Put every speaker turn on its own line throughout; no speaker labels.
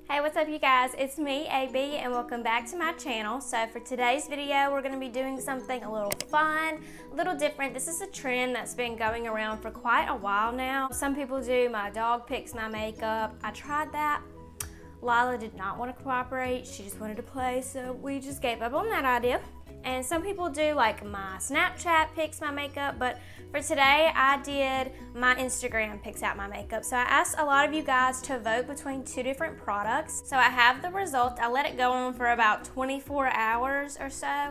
Hey, what's up you guys? It's me, AB, and welcome back to my channel. So for today's video, we're going to be doing something a little fun, a little different. This is a trend that's been going around for quite a while now. Some people do my dog picks my makeup. I tried that. Lila did not want to cooperate. She just wanted to play, so we just gave up on that idea. And some people do like my Snapchat picks my makeup, but for today I did my Instagram picks out my makeup. So I asked a lot of you guys to vote between two different products. So I have the result. I let it go on for about 24 hours or so,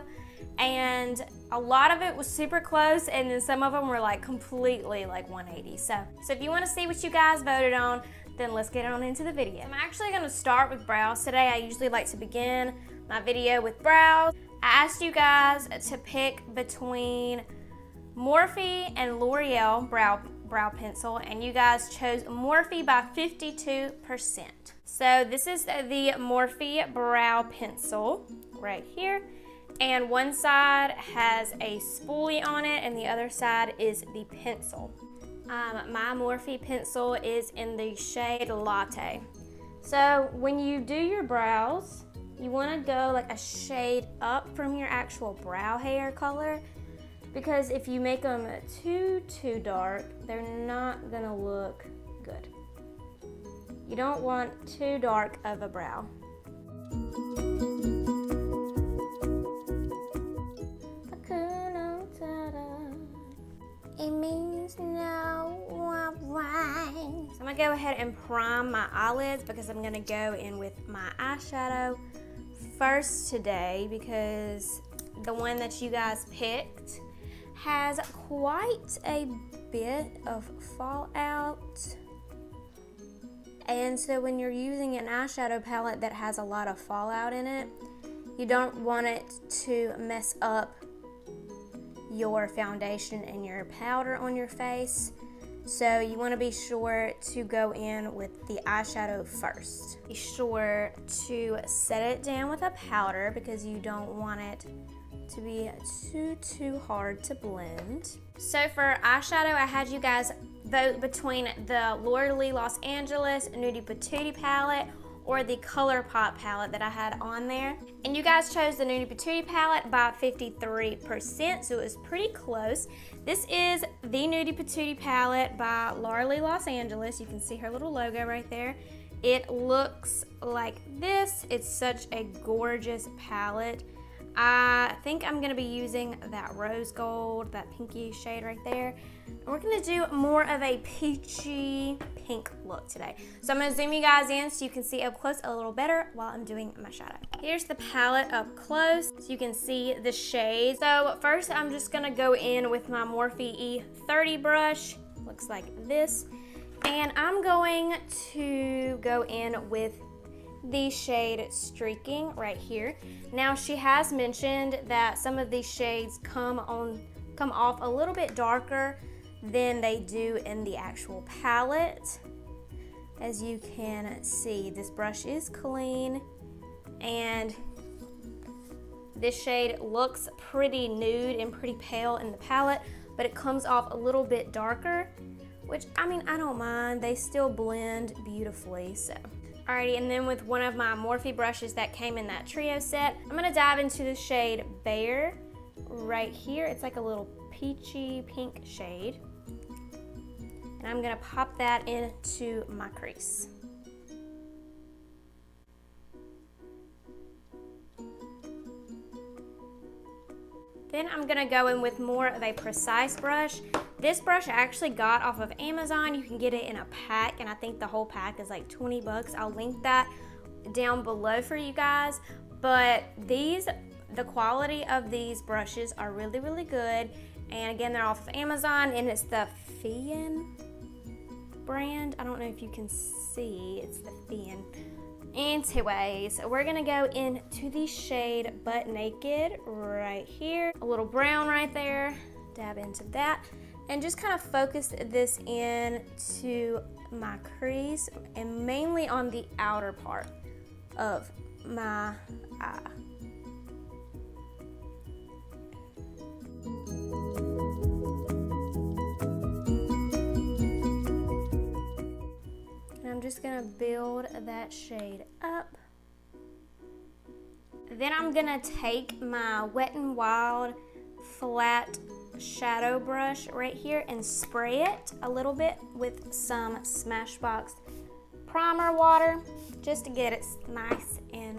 and a lot of it was super close, and then some of them were like completely like 180. So if you want to see what you guys voted on, then let's get on into the video. I'm actually going to start with brows today. I usually like to begin my video with brows. I asked you guys to pick between Morphe and L'Oreal brow pencil, and you guys chose Morphe by 52%. So this is the Morphe brow pencil right here, and one side has a spoolie on it and the other side is the pencil. My Morphe pencil is in the shade Latte. So when you do your brows, you want to go like a shade up from your actual brow hair color, because if you make them too dark, they're not gonna look good. You don't want too dark of a brow. It means no right. So I'm gonna go ahead and prime my eyelids because I'm gonna go in with my eyeshadow first today, because the one that you guys picked has quite a bit of fallout. And so when you're using an eyeshadow palette that has a lot of fallout in it, you don't want it to mess up your foundation and your powder on your face. So you want to be sure to go in with the eyeshadow first. Be sure to set it down with a powder because you don't want it to be too hard to blend. So for eyeshadow, I had you guys vote between the Laura Los Angeles Nudie Patootie palette or the ColourPop palette that I had on there. And you guys chose the Nudie Patootie palette by 53%, so it was pretty close. This is the Nudie Patootie palette by Laura Los Angeles. You can see her little logo right there. It looks like this. It's such a gorgeous palette. I think I'm gonna be using that rose gold, that pinky shade right there. And we're gonna do more of a peachy pink look today. So I'm gonna zoom you guys in so you can see up close a little better while I'm doing my shadow. Here's the palette up close so you can see the shades. So first I'm just gonna go in with my Morphe E30 brush. Looks like this. And I'm going to go in with the shade Streaking right here. Now she has mentioned that some of these shades come off a little bit darker than they do in the actual palette. As you can see, this brush is clean and this shade looks pretty nude and pretty pale in the palette, but it comes off a little bit darker, which I mean, I don't mind. They still blend beautifully. So alrighty, and then with one of my Morphe brushes that came in that trio set, I'm gonna dive into the shade Bear right here. It's like a little peachy pink shade. And I'm gonna pop that into my crease. Then I'm gonna go in with more of a precise brush. This brush I actually got off of Amazon. You can get it in a pack, and I think the whole pack is like 20 bucks. I'll link that down below for you guys. But the quality of these brushes are really, really good. And again, they're off of Amazon, and it's the Fian brand. I don't know if you can see, it's the Fian. Anyways, we're gonna go into the shade Butt Naked right here. A little brown right there, dab into that, and just kind of focus this into my crease and mainly on the outer part of my eye. I'm just gonna build that shade up. Then I'm gonna take my Wet n Wild flat shadow brush right here and spray it a little bit with some Smashbox primer water just to get it nice and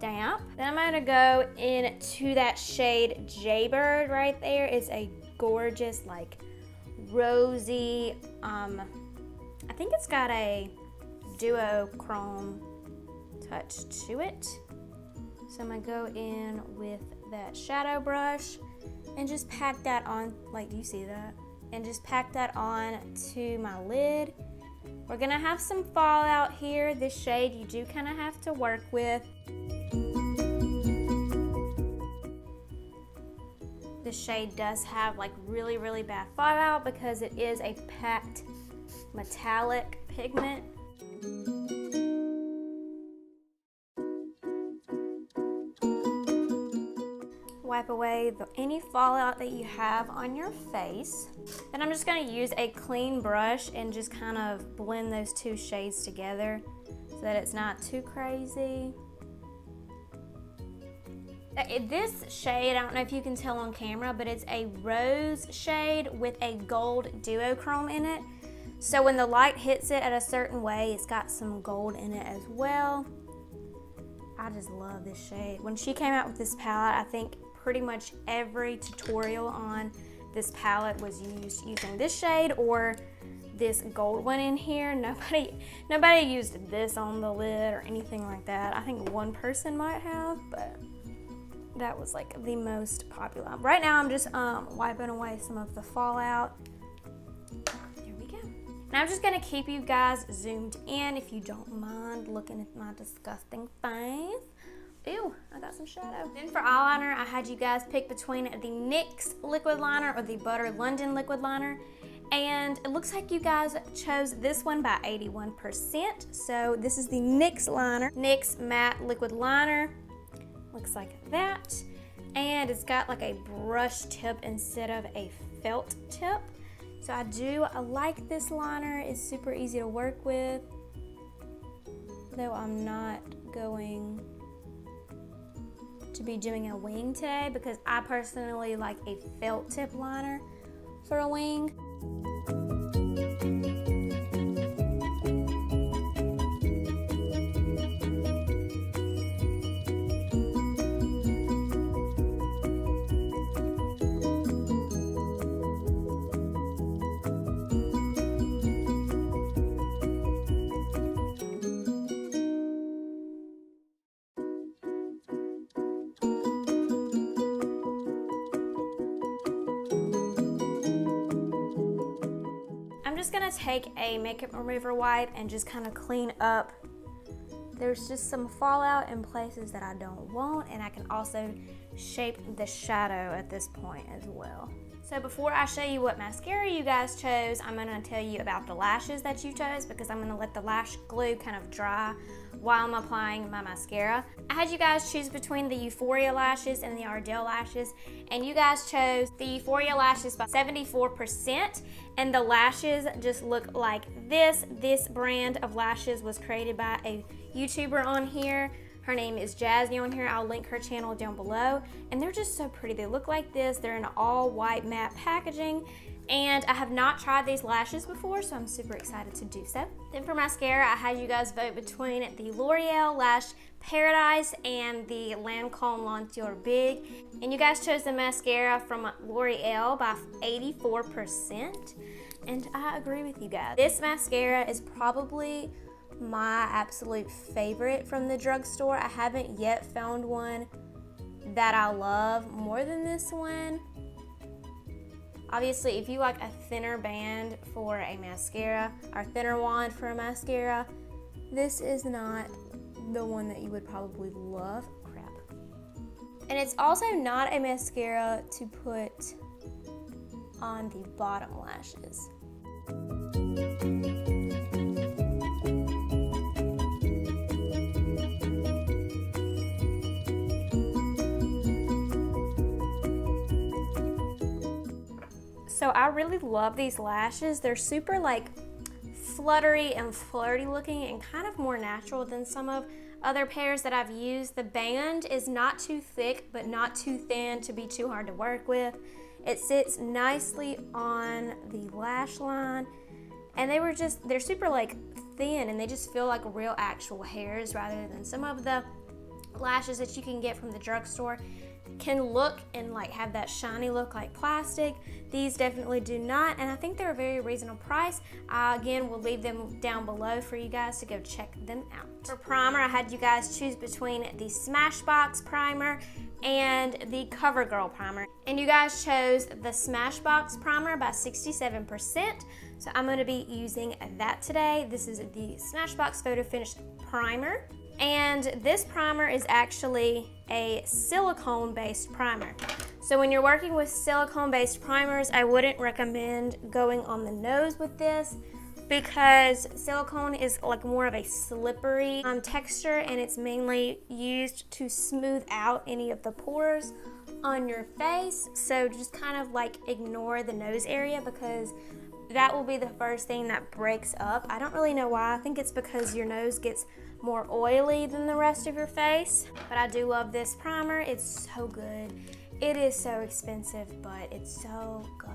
damp. Then I'm gonna go into that shade Jaybird right there. It's a gorgeous, like, rosy, I think it's got a duochrome touch to it. So I'm gonna go in with that shadow brush and just pack that on, like, do you see that? And just pack that on to my lid. We're gonna have some fallout here. This shade you do kind of have to work with. This shade does have like really, really bad fallout because it is a packed metallic pigment. Wipe away any fallout that you have on your face. Then I'm just going to use a clean brush and just kind of blend those two shades together so that it's not too crazy. This shade, I don't know if you can tell on camera, but it's a rose shade with a gold duochrome in it. So when the light hits it at a certain way, it's got some gold in it as well. I just love this shade. When she came out with this palette, I think pretty much every tutorial on this palette was using this shade or this gold one in here. Nobody used this on the lid or anything like that. I think one person might have, but that was like the most popular. Right now I'm just wiping away some of the fallout. There we go. Now I'm just gonna keep you guys zoomed in if you don't mind looking at my disgusting face. Ew, I got some shadow. Then for eyeliner, I had you guys pick between the NYX liquid liner or the Butter London liquid liner. And it looks like you guys chose this one by 81%. So this is the NYX liner, NYX matte liquid liner. Looks like that. And it's got like a brush tip instead of a felt tip. So I like this liner. It's super easy to work with. Though I'm not going to be doing a wing today because I personally like a felt tip liner for a wing. I'm just gonna take a makeup remover wipe and just kind of clean up. There's just some fallout in places that I don't want, and I can also shape the shadow at this point as well. So before I show you what mascara you guys chose, I'm gonna tell you about the lashes that you chose because I'm gonna let the lash glue kind of dry while I'm applying my mascara. I had you guys choose between the Euphoria lashes and the Ardell lashes, and you guys chose the Euphoria lashes by 74%, and the lashes just look like this. This brand of lashes was created by a YouTuber on here. Her name is Jazzy on here. I'll link her channel down below, and they're just so pretty. They look like this. They're in all white matte packaging, and I have not tried these lashes before, so I'm super excited to do so. Then for mascara, I had you guys vote between the L'Oreal Lash Paradise and the Lancome Lenteur Big, and you guys chose the mascara from L'Oreal by 84%, and I agree with you guys. This mascara is probably my absolute favorite from the drugstore. I haven't yet found one that I love more than this one. Obviously, if you like a thinner band for a mascara or thinner wand for a mascara, this is not the one that you would probably love. Crap. And it's also not a mascara to put on the bottom lashes. So I really love these lashes. They're super like fluttery and flirty looking and kind of more natural than some of other pairs that I've used. The band is not too thick but not too thin to be too hard to work with. It sits nicely on the lash line, and they're super like thin, and they just feel like real actual hairs rather than some of the lashes that you can get from the drugstore can look and like have that shiny look like plastic. These definitely do not, and I think they're a very reasonable price. Again, we'll leave them down below for you guys to go check them out. For primer, I had you guys choose between the Smashbox primer and the CoverGirl primer, and you guys chose the Smashbox primer by 67%, so I'm going to be using that today. This is the Smashbox Photo Finish primer, and this primer is actually a silicone-based primer. So when you're working with silicone-based primers, I wouldn't recommend going on the nose with this, because silicone is like more of a slippery texture, and it's mainly used to smooth out any of the pores on your face. So just kind of like ignore the nose area, because that will be the first thing that breaks up. I don't really know why. I think it's because your nose gets more oily than the rest of your face. But I do love this primer. It's so good. It is so expensive, but it's so good.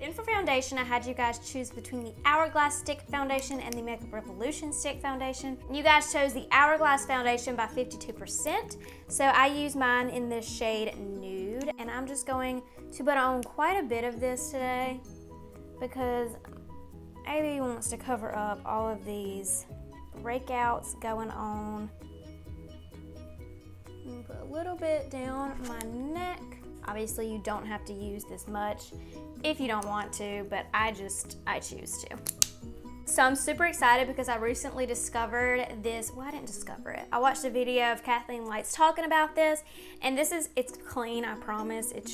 Then for foundation, I had you guys choose between the Hourglass Stick Foundation and the Makeup Revolution Stick Foundation. You guys chose the Hourglass Foundation by 52%. So I use mine in the shade Nude, and I'm just going to put on quite a bit of this today because Abby wants to cover up all of these breakouts going on. I'm gonna put a little bit down my neck. Obviously, you don't have to use this much if you don't want to, but I choose to. So I'm super excited because I recently discovered this. Well, I didn't discover it. I watched a video of Kathleen Lights talking about this, and it's clean, I promise. It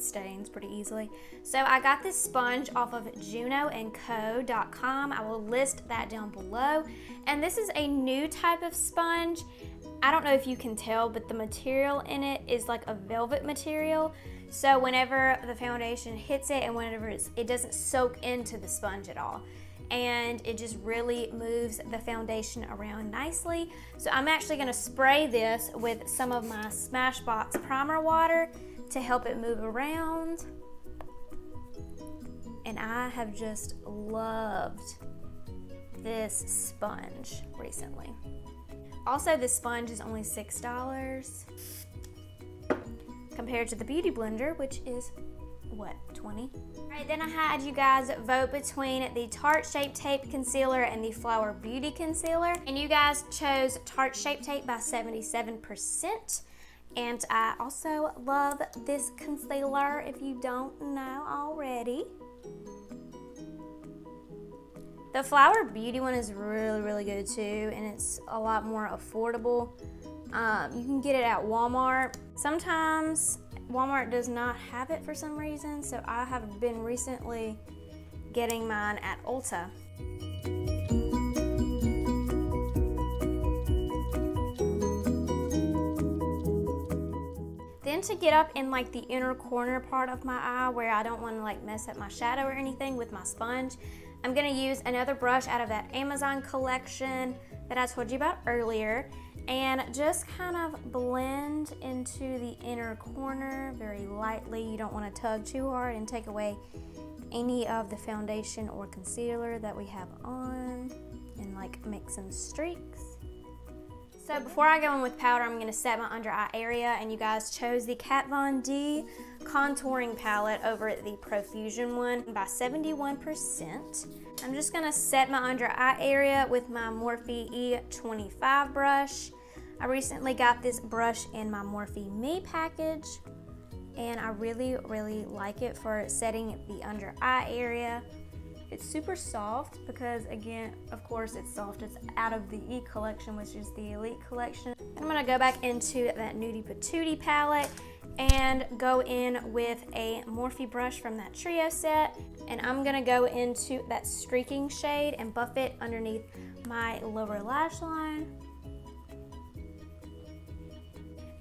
stains pretty easily. So I got this sponge off of junoandco.com. I will list that down below. And this is a new type of sponge. I don't know if you can tell, but the material in it is like a velvet material. So whenever the foundation hits it and whenever it doesn't soak into the sponge at all. And it just really moves the foundation around nicely. So I'm actually gonna spray this with some of my Smashbox primer water to help it move around. And I have just loved this sponge recently. Also, this sponge is only $6 compared to the Beauty Blender, which is what, 20? All right, then I had you guys vote between the Tarte Shape Tape Concealer and the Flower Beauty Concealer. And you guys chose Tarte Shape Tape by 77%. And I also love this concealer, if you don't know already. The Flower Beauty one is really, really good too, and it's a lot more affordable. You can get it at Walmart. Sometimes Walmart does not have it for some reason, so I have been recently getting mine at Ulta. Then to get up in like the inner corner part of my eye where I don't want to like mess up my shadow or anything with my sponge, I'm gonna use another brush out of that Amazon collection that I told you about earlier, and just kind of blend into the inner corner very lightly. You don't want to tug too hard and take away any of the foundation or concealer that we have on, and like make some streaks. So before I go in with powder, I'm gonna set my under eye area, and you guys chose the Kat Von D contouring palette over the Profusion one by 71%. I'm just gonna set my under eye area with my Morphe E25 brush. I recently got this brush in my Morphe Me package, and I really, really like it for setting the under eye area. It's super soft because, again, of course it's soft. It's out of the E collection, which is the Elite collection. I'm gonna go back into that Nudie Patootie palette and go in with a Morphe brush from that trio set, and I'm gonna go into that streaking shade and buff it underneath my lower lash line.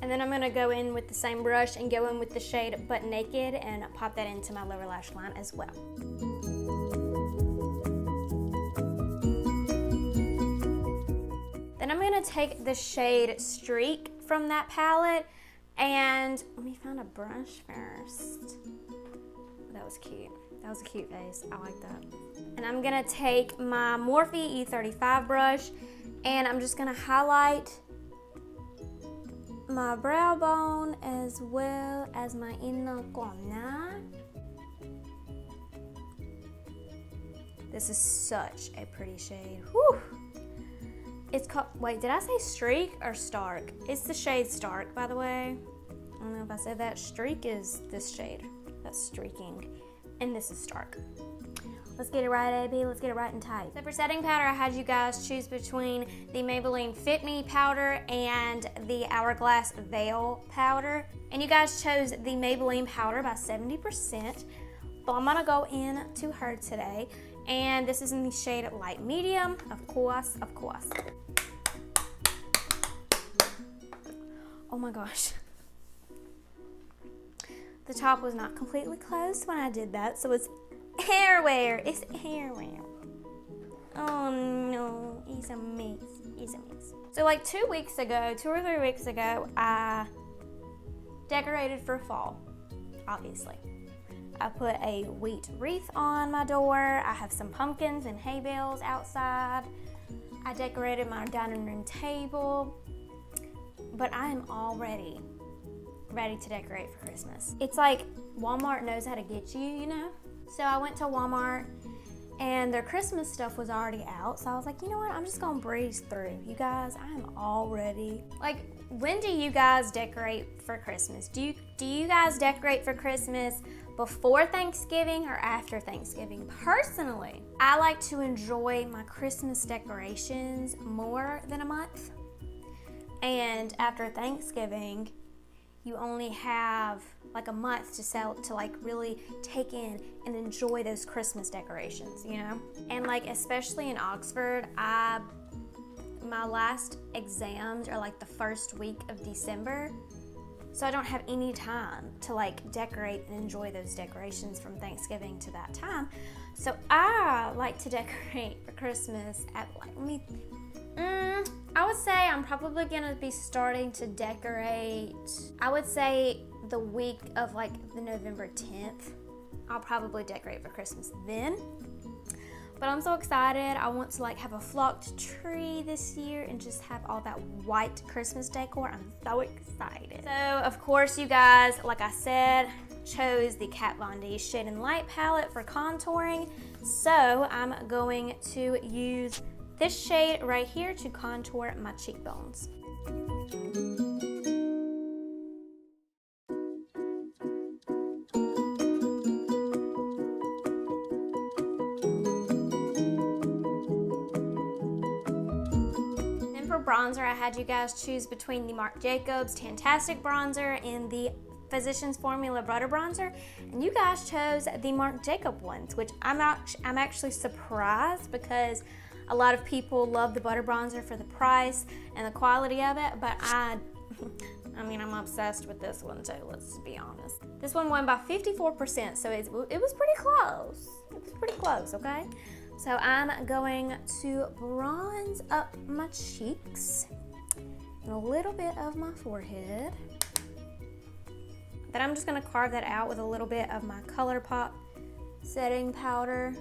And then I'm gonna go in with the same brush and go in with the shade Butt Naked and pop that into my lower lash line as well. Then I'm gonna take the shade Streak from that palette, and let me find a brush first. That was cute. That was a cute face. I like that. And I'm gonna take my Morphe E35 brush, and I'm just gonna highlight my brow bone as well as my inner corner. This is such a pretty shade. Whew. It's called, wait, did I say Streak or Stark? It's the shade Stark, by the way. I don't know if I said that. Streak is this shade. That's streaking. And this is Stark. Let's get it right, AB. Let's get it right and tight. So for setting powder, I had you guys choose between the Maybelline Fit Me powder and the Hourglass Veil powder. And you guys chose the Maybelline powder by 70%. But I'm gonna go in to her today. And this is in the shade Light Medium, of course, of course. Oh my gosh. The top was not completely closed when I did that, so it's hairwear. It's hairwear. Oh no, it's a mess. It's a mess. So like 2 weeks ago, 2 or 3 weeks ago, I decorated for fall, obviously. I put a wheat wreath on my door. I have some pumpkins and hay bales outside. I decorated my dining room table, but I am already ready to decorate for Christmas. It's like Walmart knows how to get you, you know? So I went to Walmart and their Christmas stuff was already out. So I was like, you know what? I'm just gonna breeze through. You guys, I am all ready. Like, when do you guys decorate for Christmas? Do you guys decorate for Christmas before Thanksgiving or after Thanksgiving? Personally, I like to enjoy my Christmas decorations more than a month. And after Thanksgiving, you only have like a month to like really take in and enjoy those Christmas decorations, you know? And like, especially in Oxford, my last exams are like the first week of December. So I don't have any time to like decorate and enjoy those decorations from Thanksgiving to that time. So I like to decorate for Christmas at like, I would say I'm probably gonna be starting to decorate, I would say the week of like the November 10th. I'll probably decorate for Christmas then. But I'm so excited. I want to like have a flocked tree this year and just have all that white Christmas decor. I'm so excited. So of course you guys, like I said, chose the Kat Von D Shade and Light palette for contouring. So I'm going to use this shade right here to contour my cheekbones. Then for bronzer, I had you guys choose between the Marc Jacobs Tantastic Bronzer and the Physicians Formula Butter Bronzer, and you guys chose the Marc Jacob ones, which I'm actually surprised because a lot of people love the butter bronzer for the price and the quality of it, but I mean, I'm obsessed with this one too, let's be honest. This one won by 54%, so it was pretty close. It was pretty close, okay? So I'm going to bronze up my cheeks and a little bit of my forehead. Then I'm just gonna carve that out with a little bit of my ColourPop setting powder,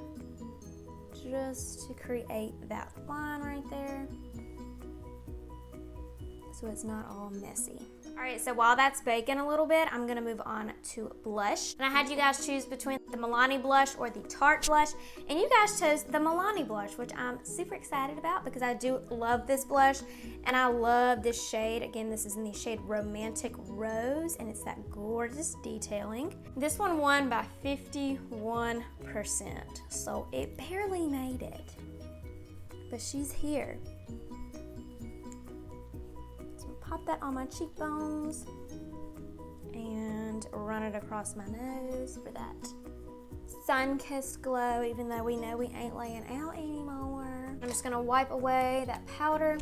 just to create that line right there so it's not all messy. All right, so while that's baking a little bit, I'm gonna move on to blush. And I had you guys choose between the Milani blush or the Tarte blush, and you guys chose the Milani blush, which I'm super excited about because I do love this blush, and I love this shade. Again, this is in the shade Romantic Rose, and it's that gorgeous detailing. This one won by 51%, so it barely made it, but she's here. Pop that on my cheekbones and run it across my nose for that sun-kissed glow, even though we know we ain't laying out anymore. I'm just gonna wipe away that powder.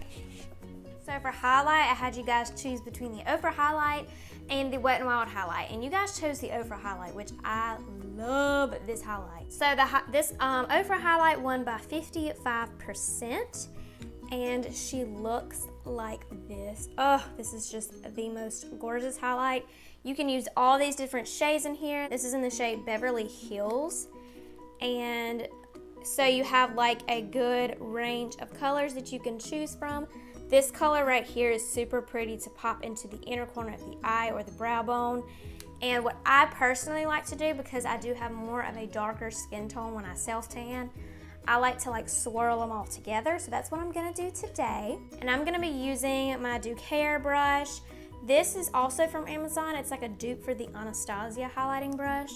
So for highlight, I had you guys choose between the Ofra highlight and the Wet n Wild highlight, and you guys chose the Ofra highlight, which I love this highlight. So this Ofra highlight won by 55%. and she looks like this. Oh, this is just the most gorgeous highlight. You can use all these different shades in here. This is in the shade Beverly Hills, and so you have like a good range of colors that you can choose from. This color right here is super pretty to pop into the inner corner of the eye or the brow bone. And what I personally like to do, because I do have more of a darker skin tone when I self-tan, I like to like swirl them all together. So that's what I'm gonna do today. And I'm gonna be using my Duke hair brush. This is also from Amazon. It's like a dupe for the Anastasia highlighting brush.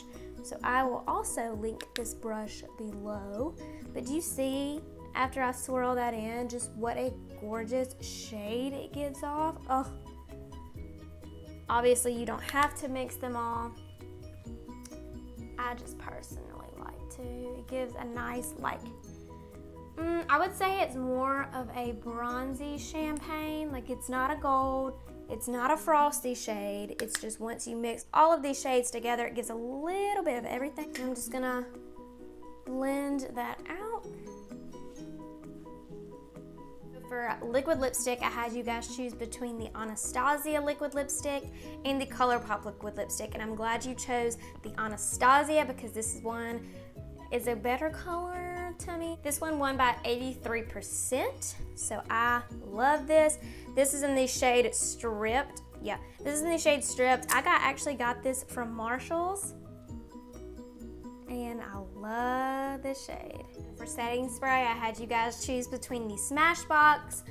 So I will also link this brush below. But do you see, after I swirl that in, just what a gorgeous shade it gives off? Oh. Obviously, you don't have to mix them all. I just personally like to. It gives a nice, like, I would say it's more of a bronzy champagne. Like, it's not a gold, it's not a frosty shade. It's just once you mix all of these shades together, it gives a little bit of everything. I'm just gonna blend that out. For liquid lipstick, I had you guys choose between the Anastasia liquid lipstick and the ColourPop liquid lipstick, and I'm glad you chose the Anastasia because this one is a better color to me. This one won by 83%, so I love this. This is in the shade Stripped. Yeah, this is in the shade Stripped. I actually got this from Marshall's, and I love this shade. For setting spray, I had you guys choose between the Smashbox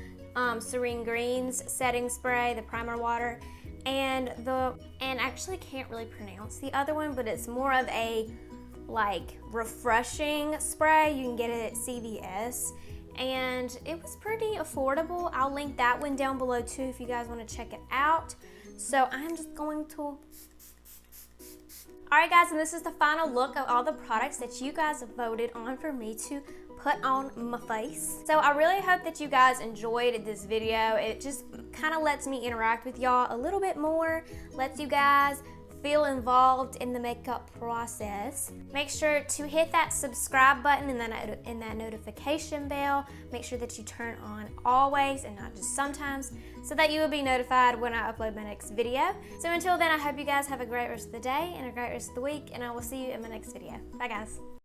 Serene Greens setting spray, the primer water, and actually can't really pronounce the other one, but it's more of a like refreshing spray. You can get it at CVS, and it was pretty affordable. I'll link that one down below too if you guys want to check it out. So I'm just going to. Alright guys, and this is the final look of all the products that you guys voted on for me to put on my face. So I really hope that you guys enjoyed this video. It just kind of lets me interact with y'all a little bit more, lets you guys feel involved in the makeup process. Make sure to hit that subscribe button and that notification bell. Make sure that you turn on always and not just sometimes, so that you will be notified when I upload my next video. So until then, I hope you guys have a great rest of the day and a great rest of the week, and I will see you in my next video. Bye guys.